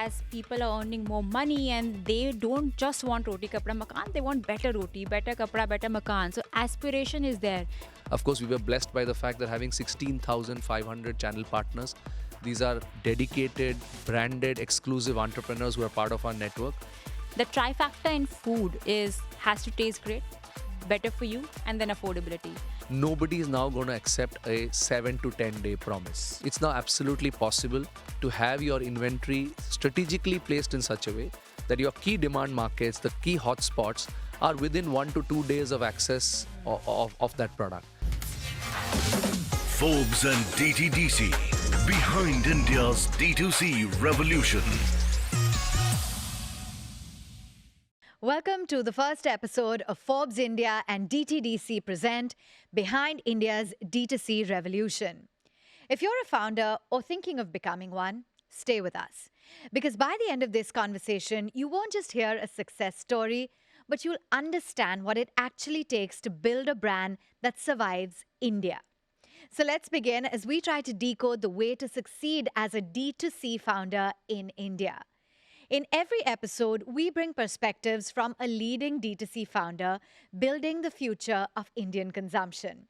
as people are earning more money and they don't just want roti kapda makan, they want better roti, better kapda, better makan. So aspiration is there. Of course, we were blessed by the fact that having 16,500 channel partners, these are dedicated, branded, exclusive entrepreneurs who are part of our network. The trifactor in food has to taste great, better for you, and then affordability. Nobody is now going to accept a 7 to 10 day promise. It's now absolutely possible to have your inventory strategically placed in such a way that your key demand markets, the key hotspots, are within 1 to 2 days of access of that product. Forbes and DTDC, behind India's D2C revolution. Welcome to the first episode of Forbes India and DTDC present Behind India's D2C Revolution. If you're a founder or thinking of becoming one, stay with us. Because by the end of this conversation, you won't just hear a success story, but you'll understand what it actually takes to build a brand that survives India. So let's begin as we try to decode the way to succeed as a D2C founder in India. In every episode, we bring perspectives from a leading D2C founder building the future of Indian consumption.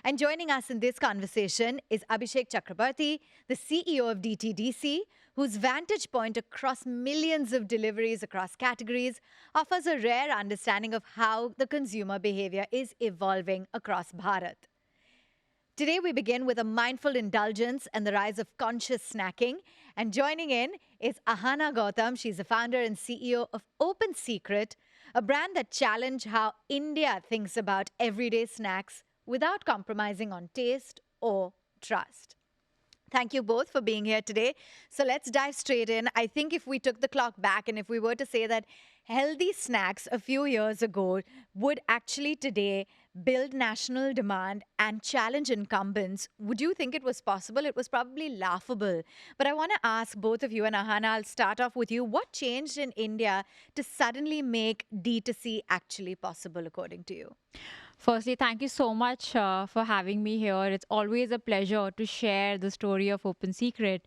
And joining us in this conversation is Abhishek Chakraborty, the CEO of DTDC, whose vantage point across millions of deliveries across categories offers a rare understanding of how the consumer behavior is evolving across Bharat. Today, we begin with a mindful indulgence and the rise of conscious snacking. And joining in is Ahana Gautam. She's the founder and CEO of Open Secret, a brand that challenged how India thinks about everyday snacks without compromising on taste or trust. Thank you both for being here today. So let's dive straight in. I think if we took the clock back and if we were to say that healthy snacks a few years ago would actually today build national demand and challenge incumbents, would you think it was possible? It was probably laughable. But I want to ask both of you, and Ahana, I'll start off with you. What changed in India to suddenly make D2C actually possible, according to you? Firstly, thank you so much for having me here. It's always a pleasure to share the story of Open Secret.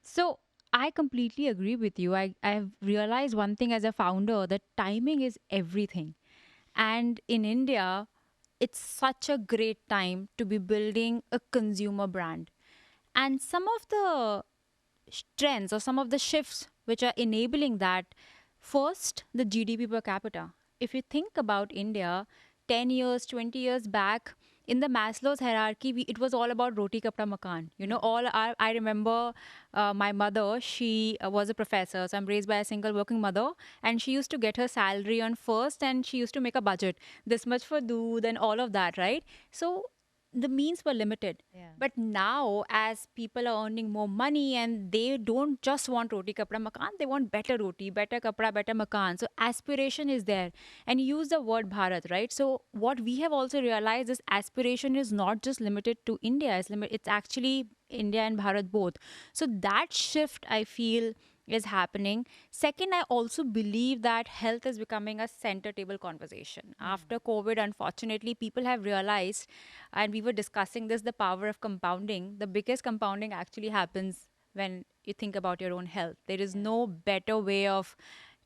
So, I completely agree with you. I've realized one thing as a founder, that timing is everything. And in India, it's such a great time to be building a consumer brand. And some of the trends or some of the shifts which are enabling that, first, the GDP per capita. If you think about India, 10 years, 20 years back, in the Maslow's hierarchy, it was all about roti kapda makan. You know, I remember my mother, she was a professor. So I'm raised by a single working mother. And she used to get her salary on first and she used to make a budget. This much for doodh and all of that, right? So the means were limited. Yeah. But now, as people are earning more money and they don't just want roti kapda makan, they want better roti, better kapda, better makan. So aspiration is there. And you use the word Bharat, right? So what we have also realized is aspiration is not just limited to India. It's actually India and Bharat both. So that shift, I feel, is happening. Second, I also believe that health is becoming a center table conversation. After COVID, unfortunately, people have realized, and we were discussing this, the power of compounding. The biggest compounding actually happens when you think about your own health. There is no better way of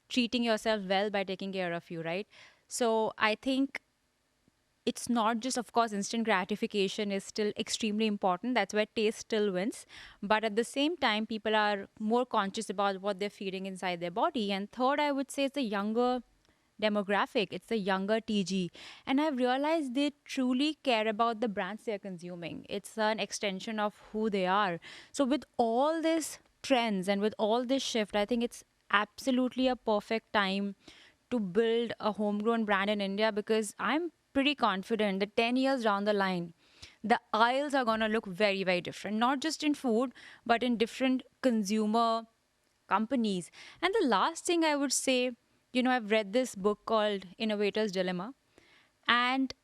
treating yourself well by taking care of you, right? So I think it's not just, of course, instant gratification is still extremely important. That's where taste still wins. But at the same time, people are more conscious about what they're feeding inside their body. And third, I would say, it's the younger demographic. It's the younger TG. And I've realized they truly care about the brands they're consuming. It's an extension of who they are. So with all these trends and with all this shift, I think it's absolutely a perfect time to build a homegrown brand in India, because I'm pretty confident that 10 years down the line, the aisles are going to look very, very different, not just in food, but in different consumer companies. And the last thing I would say, I've read this book called Innovator's Dilemma, and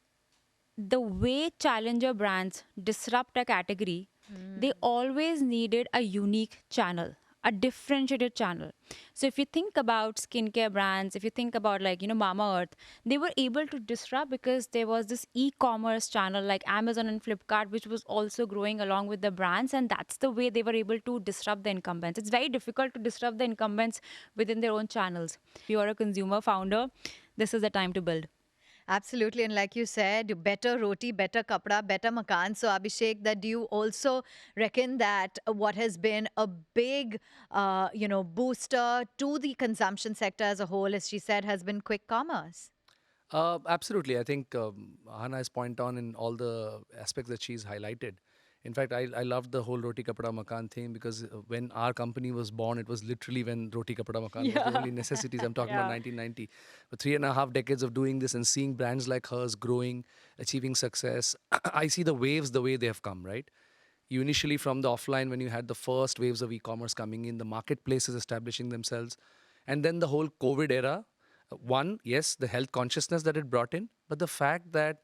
the way challenger brands disrupt a category, they always needed a unique channel, a differentiated channel. So if you think about skincare brands, if you think about like, Mama Earth, they were able to disrupt because there was this e-commerce channel like Amazon and Flipkart, which was also growing along with the brands. And that's the way they were able to disrupt the incumbents. It's very difficult to disrupt the incumbents within their own channels. If you are a consumer founder, this is the time to build. Absolutely. And like you said, better roti, better kapda, better makaan. So, Abhishek, that do you also reckon that what has been a big, booster to the consumption sector as a whole, as she said, has been quick commerce? Absolutely. I think Ahana has point on in all the aspects that she's highlighted. In fact, I loved the whole Roti Kapda Makaan thing because when our company was born, it was literally when Roti Kapda Makaan was the only necessities. I'm talking about 1990. But 3.5 decades of doing this and seeing brands like hers growing, achieving success, I see the waves the way they have come, right? You initially from the offline, when you had the first waves of e-commerce coming in, the marketplaces establishing themselves, and then the whole COVID era. One, yes, the health consciousness that it brought in, but the fact that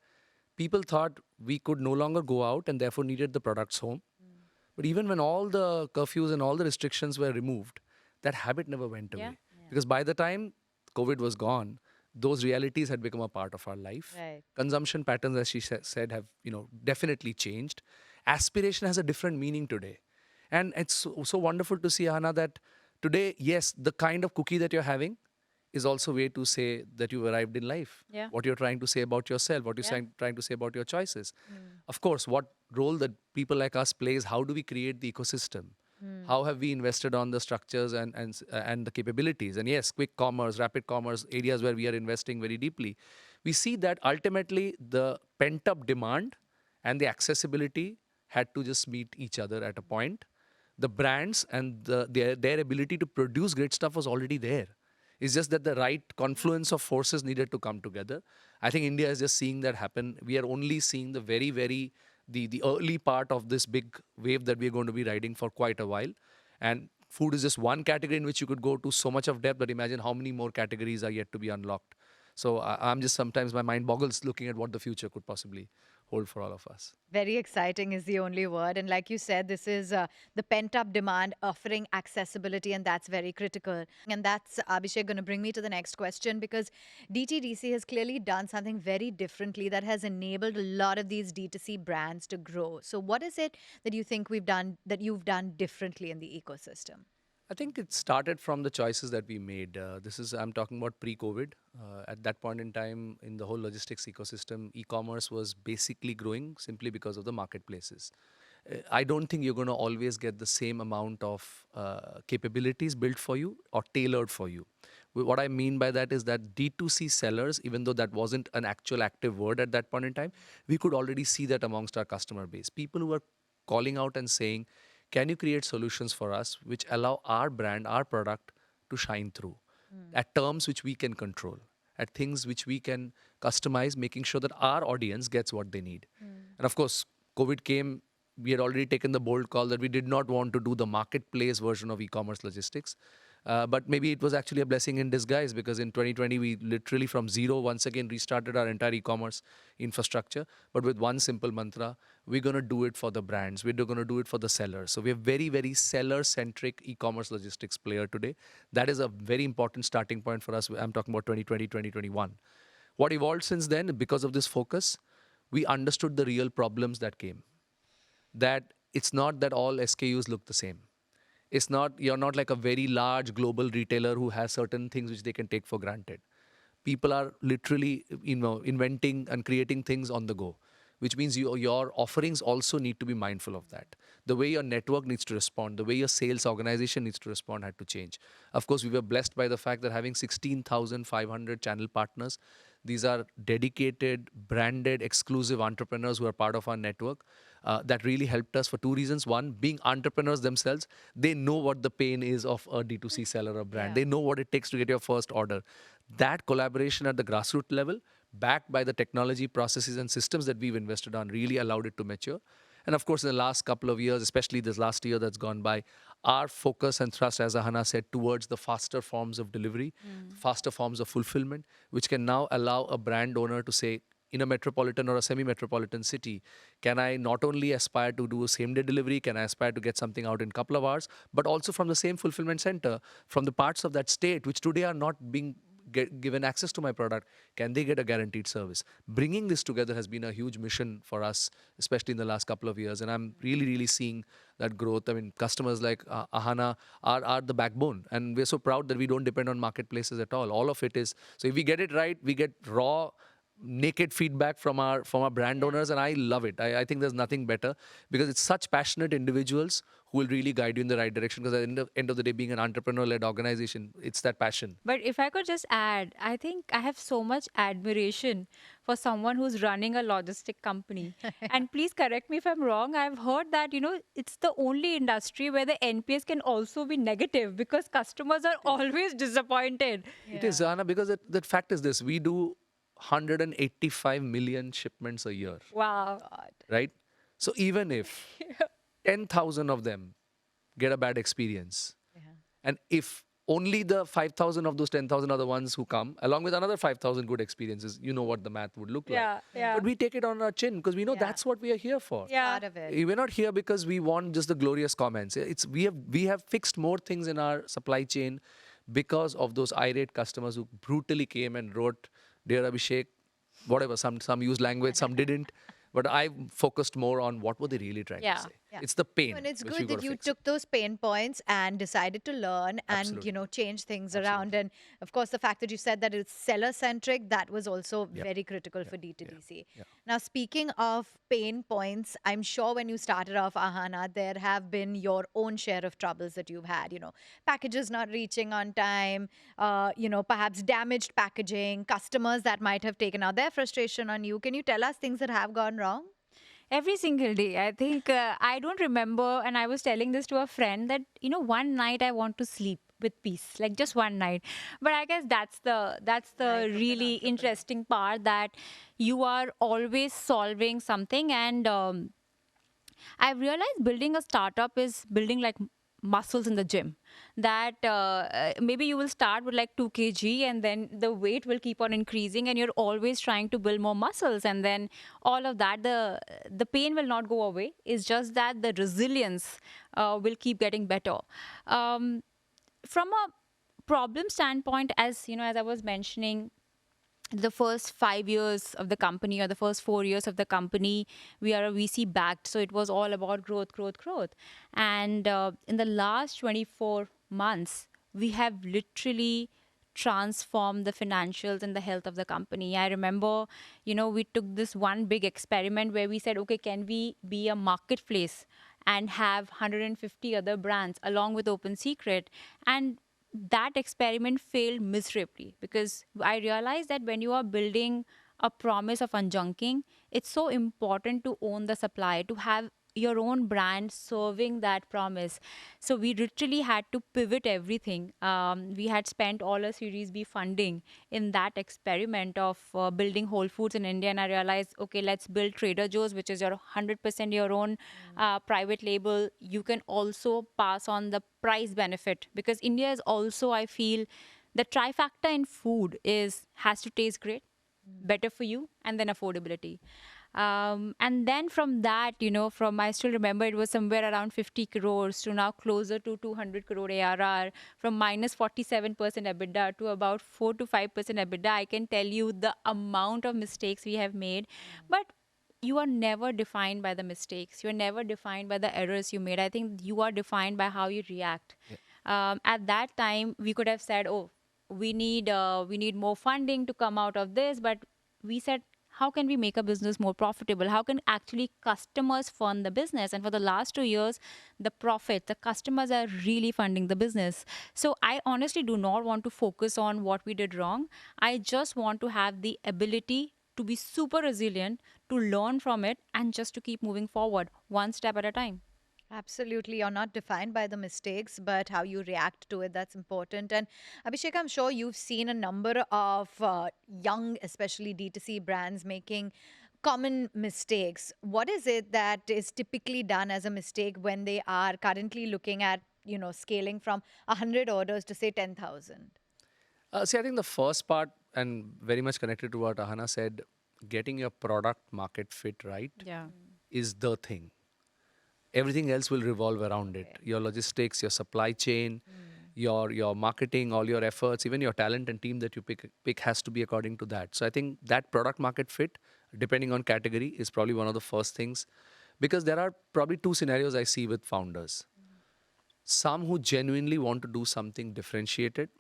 people thought we could no longer go out and therefore needed the products home. But even when all the curfews and all the restrictions were removed, that habit never went Yeah. away. Because by the time COVID was gone, those realities had become a part of our life. Right. Consumption patterns, as she said, have definitely changed. Aspiration has a different meaning today, and it's so wonderful to see, Hannah, that today, yes, the kind of cookie that you're having is also a way to say that you've arrived in life. Yeah. What you're trying to say about yourself, what you're Yeah. trying to say about your choices. Of course, what role that people like us plays, how do we create the ecosystem? How have we invested on the structures and the capabilities? And yes, quick commerce, rapid commerce, areas where we are investing very deeply. We see that ultimately the pent up demand and the accessibility had to just meet each other at a point. The brands and their ability to produce great stuff was already there. It's just that the right confluence of forces needed to come together. I think India is just seeing that happen. We are only seeing the very the early part of this big wave that we're going to be riding for quite a while. And food is just one category in which you could go to so much of depth, but imagine how many more categories are yet to be unlocked. So I'm just sometimes my mind boggles looking at what the future could possibly hold for all of us. Very exciting is the only word. And like you said, this is the pent up demand offering accessibility, and that's very critical. And that's, Abhishek, going to bring me to the next question because DTDC has clearly done something very differently that has enabled a lot of these D2C brands to grow. So, what is it that you think that you've done differently in the ecosystem? I think it started from the choices that we made. I'm talking about pre-COVID. At that point in time, in the whole logistics ecosystem, e-commerce was basically growing simply because of the marketplaces. I don't think you're going to always get the same amount of capabilities built for you or tailored for you. What I mean by that is that D2C sellers, even though that wasn't an actual active word at that point in time, we could already see that amongst our customer base. People who were calling out and saying, can you create solutions for us which allow our brand, our product to shine through at terms which we can control, at things which we can customize, making sure that our audience gets what they need. And of course, COVID came, we had already taken the bold call that we did not want to do the marketplace version of e-commerce logistics. But maybe it was actually a blessing in disguise because in 2020, we literally from zero once again restarted our entire e-commerce infrastructure. But with one simple mantra, we're going to do it for the brands. We're going to do it for the sellers. So we're very seller-centric e-commerce logistics player today. That is a very important starting point for us. I'm talking about 2020, 2021. What evolved since then, because of this focus, we understood the real problems that came. That it's not that all SKUs look the same. It's not, you're not like a very large global retailer who has certain things which they can take for granted. People are literally, inventing and creating things on the go, which means your offerings also need to be mindful of that. The way your network needs to respond, the way your sales organization needs to respond had to change. Of course, we were blessed by the fact that having 16,500 channel partners, these are dedicated, branded, exclusive entrepreneurs who are part of our network. That really helped us for two reasons. One, being entrepreneurs themselves, they know what the pain is of a D2C seller or brand. Yeah. They know what it takes to get your first order. That collaboration at the grassroots level, backed by the technology, processes, and systems that we've invested on, really allowed it to mature. And of course, in the last couple of years, especially this last year that's gone by, our focus and thrust, as Ahana said, towards the faster forms of delivery, faster forms of fulfillment, which can now allow a brand owner to say, in a metropolitan or a semi-metropolitan city, can I not only aspire to do a same-day delivery, can I aspire to get something out in a couple of hours, but also from the same fulfillment center, from the parts of that state which today are not being given access to my product, can they get a guaranteed service? Bringing this together has been a huge mission for us, especially in the last couple of years. And I'm really, really seeing that growth. I mean, customers like Ahana are the backbone. And we're so proud that we don't depend on marketplaces at all. All of it is, so if we get it right, we get raw, naked feedback from our brand owners, and I love it. I think there's nothing better, because it's such passionate individuals who will really guide you in the right direction, because at the end of the day, being an entrepreneur-led organization, it's that passion. But if I could just add, I think I have so much admiration for someone who's running a logistic company. And please correct me if I'm wrong. I've heard that, it's the only industry where the NPS can also be negative because customers are always disappointed. It is, Anna, because the fact is this: we do 185 million shipments a year, Wow. right? So even if 10,000 of them get a bad experience, and if only the 5,000 of those 10,000 are the ones who come, along with another 5,000 good experiences, you know what the math would look like. Yeah. But we take it on our chin because we know that's what we are here for. Yeah. Part of it. We're not here because we want just the glorious comments. We have fixed more things in our supply chain because of those irate customers who brutally came and wrote, "Dear Abhishek," whatever. Some used language, some didn't. But I focused more on what were they really trying to say. Yeah. It's the pain. And it's which good we've that gotta you fix. took those pain points and decided to learn and, Absolutely. change things around. And of course, the fact that you said that it's seller-centric, that was also very critical for D2DC. yeah. Now, speaking of pain points, I'm sure when you started off Ahana, there have been your own share of troubles that you've had, packages not reaching on time, perhaps damaged packaging, customers that might have taken out their frustration on you. Can you tell us things that have gone wrong? Every single day. I think I don't remember, and I was telling this to a friend that one night I want to sleep with peace, like just one night. But I guess that's the Life of an really entrepreneur. interesting part, that you are always solving something. And I've realized building a startup is building like muscles in the gym, that maybe you will start with like 2 kg, and then the weight will keep on increasing, and you're always trying to build more muscles, and then all of that, the pain will not go away. It's just that the resilience will keep getting better. From a problem standpoint, as I was mentioning, the first 5 years of the company, or the first 4 years of the company, we are a VC backed. So it was all about growth, growth, growth. And in the last 24 months, we have literally transformed the financials and the health of the company. I remember, we took this one big experiment where we said, okay, can we be a marketplace and have 150 other brands along with Open Secret? And that experiment failed miserably, because I realized that when you are building a promise of unjunking, it's so important to own the supply, to have your own brand serving that promise. So we literally had to pivot everything. We had spent all our Series B funding in that experiment of building Whole Foods in India, and I realized, okay, let's build Trader Joe's, which is your 100% your own private label. You can also pass on the price benefit, because India is also, I feel, the trifactor in food has to taste great, better for you, and then affordability. And then from that, I still remember it was somewhere around 50 crores to now closer to 200 crore ARR, from minus 47% EBITDA to about 4 to 5% EBITDA. I can tell you the amount of mistakes we have made. But you are never defined by the mistakes. You're never defined by the errors you made. I think you are defined by how you react. At that time, we could have said, oh, we need more funding to come out of this. But we said, how can we make a business more profitable? How can actually customers fund the business? And for the last 2 years, the customers are really funding the business. So I honestly do not want to focus on what we did wrong. I just want to have the ability to be super resilient, to learn from it, and just to keep moving forward one step at a time. Absolutely. You're not defined by the mistakes, but how you react to it. That's important. And Abhishek, I'm sure you've seen a number of young, especially D2C brands making common mistakes. What is it that is typically done as a mistake when they are currently looking at, scaling from 100 orders to say 10,000? See, I think the first part, and very much connected to what Ahana said, getting your product market fit right Yeah. is the thing. Everything else will revolve around it. Okay. Your logistics, your supply chain, your marketing, all your efforts, even your talent and team that you pick has to be according to that. So I think that product market fit, depending on category, is probably one of the first things, because there are probably two scenarios I see with founders. Some who genuinely want to do something differentiated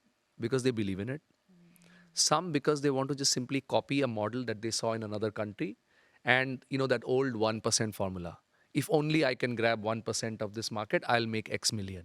because they believe in it. Some because they want to just simply copy a model that they saw in another country, and that old 1% formula. If only I can grab 1% of this market, I'll make X million.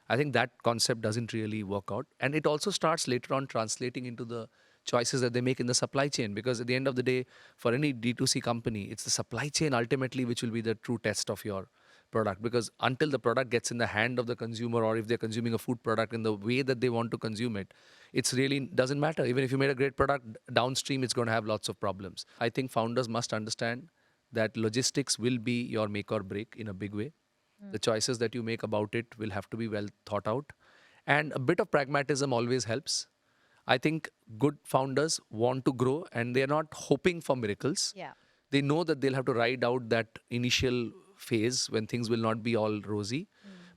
I think that concept doesn't really work out. And it also starts later on translating into the choices that they make in the supply chain. Because at the end of the day, for any D2C company, it's the supply chain ultimately which will be the true test of your product. Because until the product gets in the hand of the consumer, or if they're consuming a food product in the way that they want to consume it, it's really doesn't matter. Even if you made a great product, downstream it's going to have lots of problems. I think founders must understand that logistics will be your make or break in a big way. The choices that you make about it will have to be well thought out. And a bit of pragmatism always helps. I think good founders want to grow and they're not hoping for miracles. Yeah. They know that they'll have to ride out that initial phase when things will not be all rosy.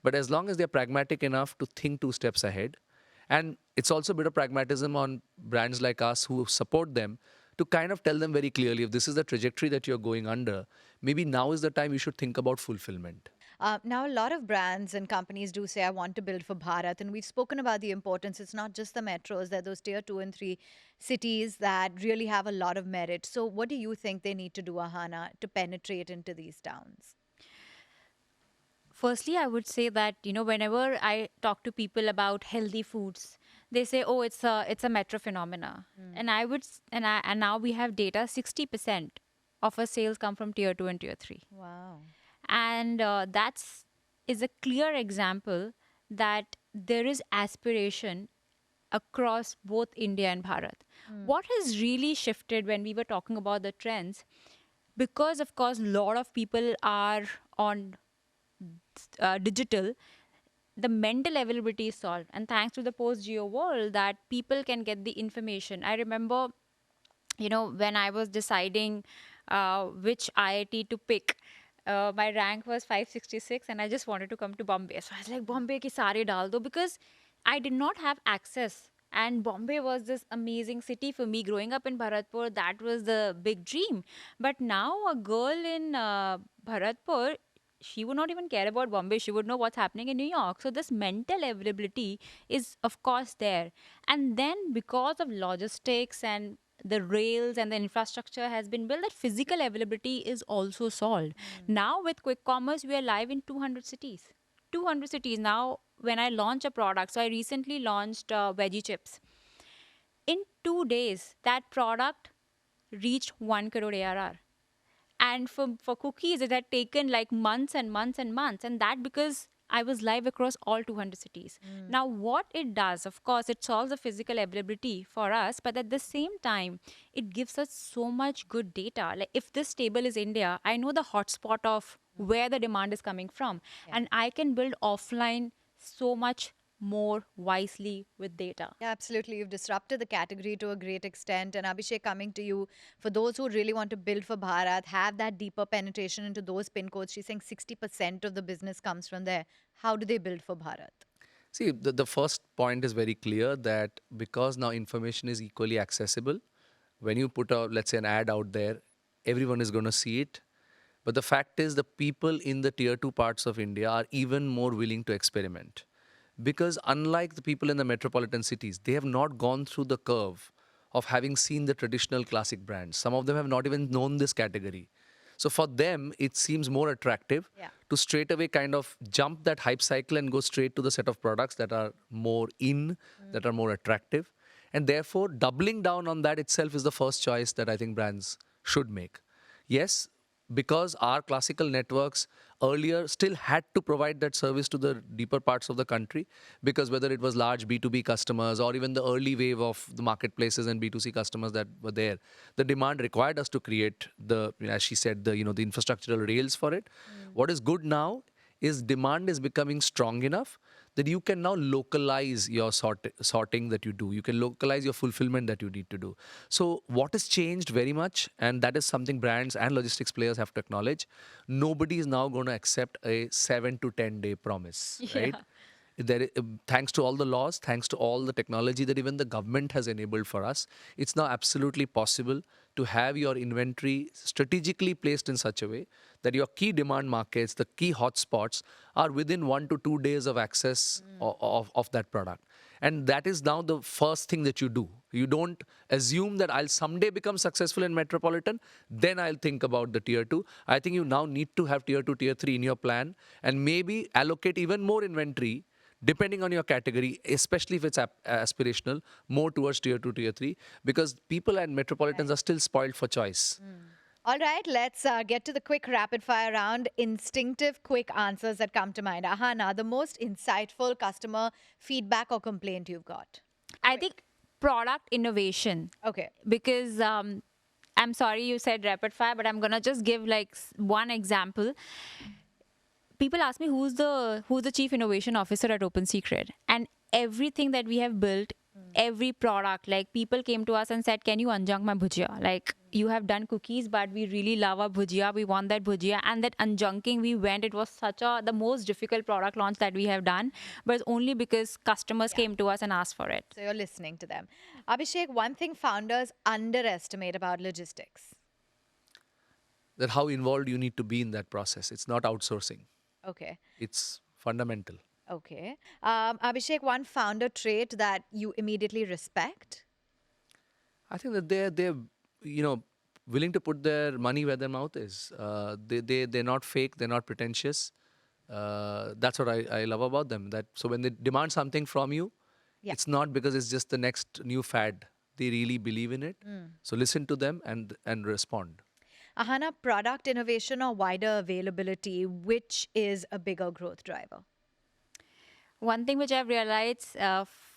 But as long as they're pragmatic enough to think two steps ahead, and it's also a bit of pragmatism on brands like us who support them to kind of tell them very clearly, if this is the trajectory that you're going under, maybe now is the time you should think about fulfillment. Now, a lot of brands and companies do say, I want to build for Bharat. And we've spoken about the importance. It's not just the metros, they're those tier 2 and 3 cities that really have a lot of merit. So, what do you think they need to do, Ahana, to penetrate into these towns? Firstly, I would say that, whenever I talk to people about healthy foods, they say, oh, it's a metro phenomena. And and now we have data, 60% of our sales come from tier 2 and tier 3. Wow. And that's is a clear example that there is aspiration across both India and Bharat. What has really shifted when we were talking about the trends, because of course a lot of people are on digital, the mental availability is solved, and thanks to the post geo world, that people can get the information. I remember, when I was deciding which IIT to pick, my rank was 566 and I just wanted to come to Bombay. So I was like, Bombay ki sare dal do, because I did not have access. And Bombay was this amazing city for me. Growing up in Bharatpur, that was the big dream. But now a girl in Bharatpur, she would not even care about Bombay. She would know what's happening in New York. So this mental availability is, of course, there. And then because of logistics and the rails and the infrastructure has been built, that physical availability is also solved. Now with quick commerce, we are live in 200 cities. 200 cities. Now, when I launch a product, so I recently launched veggie chips. In 2 days, that product reached 1 crore ARR. And for cookies, it had taken like months and months and months. And that because I was live across all 200 cities. Now, what it does, of course, it solves the physical availability for us, but at the same time, it gives us so much good data. Like if this table is India, I know the hotspot of where the demand is coming from. And I can build offline so much more wisely with data. Yeah, absolutely. You've disrupted the category to a great extent. And Abhishek, coming to you, for those who really want to build for Bharat, have that deeper penetration into those pin codes. She's saying 60% of the business comes from there. How do they build for Bharat? See, the first point is very clear that because now information is equally accessible, when you put let's say, an ad out there, everyone is going to see it. But the fact is, the people in the tier 2 parts of India are even more willing to experiment. Because unlike the people in the metropolitan cities, they have not gone through the curve of having seen the traditional classic brands. Some of them have not even known this category. So for them, it seems more attractive to straight away kind of jump that hype cycle and go straight to the set of products that are more in, that are more attractive. And therefore, doubling down on that itself is the first choice that I think brands should make. Yes, because our classical networks earlier still had to provide that service to the deeper parts of the country, because whether it was large B2B customers or even the early wave of the marketplaces and B2C customers that were there, the demand required us to create the, as she said, the the infrastructural rails for it. What is good now is demand is becoming strong enough that you can now localize your sorting that you do. You can localize your fulfillment that you need to do. So what has changed very much, and that is something brands and logistics players have to acknowledge, nobody is now going to accept a 7 to 10 day promise, right? Thanks to all the laws, thanks to all the technology that even the government has enabled for us, it's now absolutely possible to have your inventory strategically placed in such a way that your key demand markets, the key hotspots, are within 1 to 2 days of access of that product. And that is now the first thing that you do. You don't assume that I'll someday become successful in metropolitan, then I'll think about the tier 2. I think you now need to have tier 2, tier 3 in your plan, and maybe allocate even more inventory depending on your category, especially if it's aspirational, more towards tier 2, tier 3, because people and metropolitans are still spoiled for choice. All right, let's get to the quick rapid fire round. Instinctive, quick answers that come to mind. Ahana, the most insightful customer feedback or complaint you've got? I think product innovation. Okay. Because I'm sorry you said rapid fire, but I'm gonna just give like one example. People ask me who's the chief innovation officer at Open Secret, and everything that we have built, every product, like people came to us and said, can you unjunk my bhujia? Like, you have done cookies, but we really love our bhujia, we want that bhujia. And that unjunking, it was the most difficult product launch that we have done, but it's only because customers came to us and asked for it. So you're listening to them. Abhishek, one thing founders underestimate about logistics? That how involved you need to be in that process. It's not outsourcing. Okay. It's fundamental. Okay. Abhishek, one founder trait that you immediately respect? I think that they're willing to put their money where their mouth is. They're not fake. They're not pretentious. That's what I love about them. So when they demand something from you, it's not because it's just the next new fad. They really believe in it. So listen to them and respond. Ahana, product innovation or wider availability, which is a bigger growth driver? One thing which I've realized,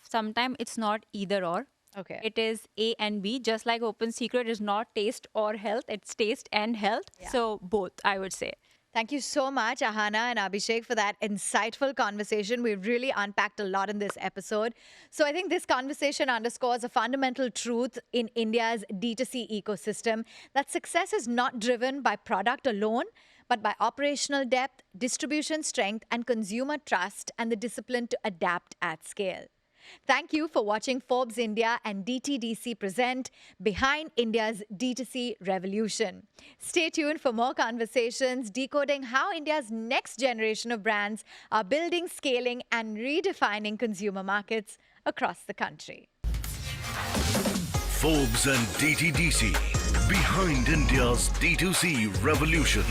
sometimes it's not either or. Okay. It is A and B. Just like Open Secret is not taste or health, it's taste and health. Yeah. So both, I would say. Thank you so much, Ahana and Abhishek, for that insightful conversation. We've really unpacked a lot in this episode. So I think this conversation underscores a fundamental truth in India's D2C ecosystem, that success is not driven by product alone, but by operational depth, distribution strength, and consumer trust, and the discipline to adapt at scale. Thank you for watching Forbes India and DTDC present Behind India's D2C Revolution. Stay tuned for more conversations decoding how India's next generation of brands are building, scaling, and redefining consumer markets across the country. Forbes and DTDC. Behind India's D2C Revolution.